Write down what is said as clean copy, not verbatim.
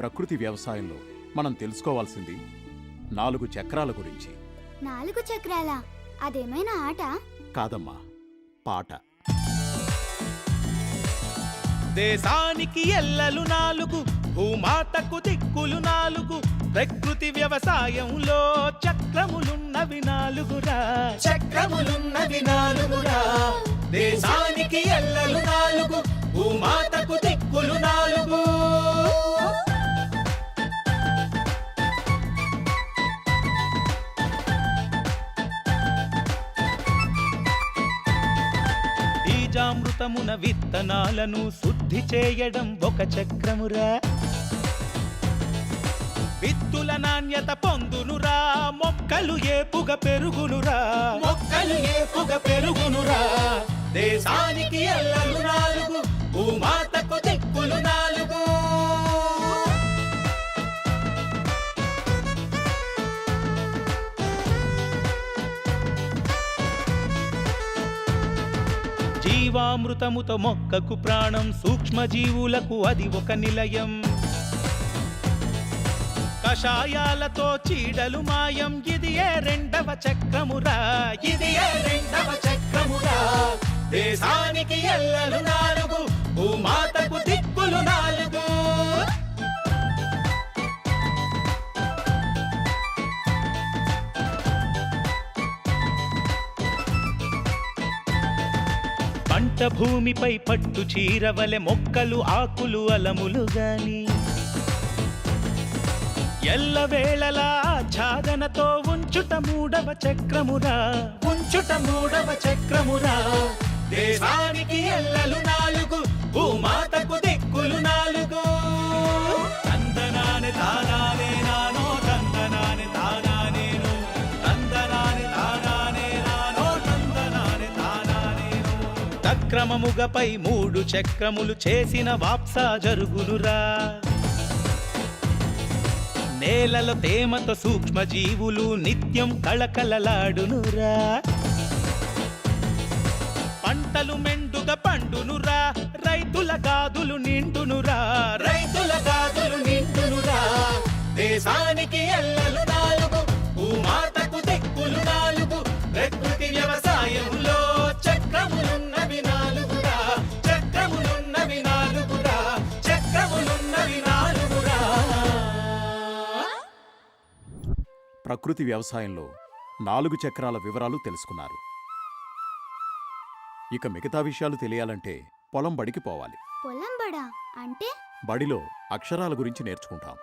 ప్రకృతి వ్యవసాయంలో మనం తెలుసుకోవాల్సింది 4 చక్రాల గురించి. 4 చక్రాలా? అదేమైనా ఆట? కాదమ్మా, పాట. దేశానికి ఎల్లలు 4, భూమాతకు దిక్కులు 4, ప్రకృతి వ్యవసాయంలో చక్రములున్నవి 4రా. చక్రములున్నవి 4రా. దేశానికి ఎల్లలు 4, భూమాతకు దిక్కులు 4. బీజామృతమున విత్తనాలను శుద్ధి చేయడం ఒక చక్రమురా. విత్తుల నాణ్యత పొందునురా, మొక్కలు ఏపుగా పెరుగునురా. మొక్కలు ఏపుగా పెరుగునురా. దేశానికి ఎల్లలు 4, భూమాతకు దిక్కులు 4. జీవామృతముతో మొక్కకు ప్రాణం, సూక్ష్మజీవులకు అది ఒక నిలయం. కషాయాలతో చీడలు మాయం, ఇది ఏ 2వ చక్రమురా. ఇది ఏ 2వ చక్రమురా. దేశానికి ఎల్లలు 4, భూమాతకు దిక్కులు 4. పంట భూమిపై పట్టు చీరవలె మొక్కలు ఆకులు అలములు గాని, ఎల్లవేళలా ఛాదనతో ఉంచుట 3వ చక్రమురా. ఉంచుట 3వ చక్రమురా. దేశానికి ఎల్లలు 4, భూమాతకు దిక్కులు 4. తందనాని తానానే నానో, తందనాని తానానేను, తందనాని తానానే నానో, తందనాని తానానేను. తక్రమముగపై 3 చక్రములు చేసిన వాప్సా జరుగునురా. నేలలో తేమతో సూక్ష్మజీవులు నిత్యం కళకళలాడునురా. పంటలు మెండుగా పండునురా, రైతుల గాదులు నిండునురా. రైతుల గాదులు నిండునురా. దేశానికి ఎల్లలు 4, భూమాతకు దిక్కులు 4, ప్రకృతి వ్యవసాయంలో చక్రములున్నవి 4రా. చక్రములున్నవి 4రా. చక్రములున్నవి 4రా. ప్రకృతి వ్యవసాయంలో 4 చక్రాల వివరాలు తెలుసుకున్నారు. ఇక మిగతా విషయాలు తెలియాలంటే పొలం బడికి పోవాలి. పొలం బడా అంటే? బడిలో అక్షరాల గురించి నేర్చుకుంటాం.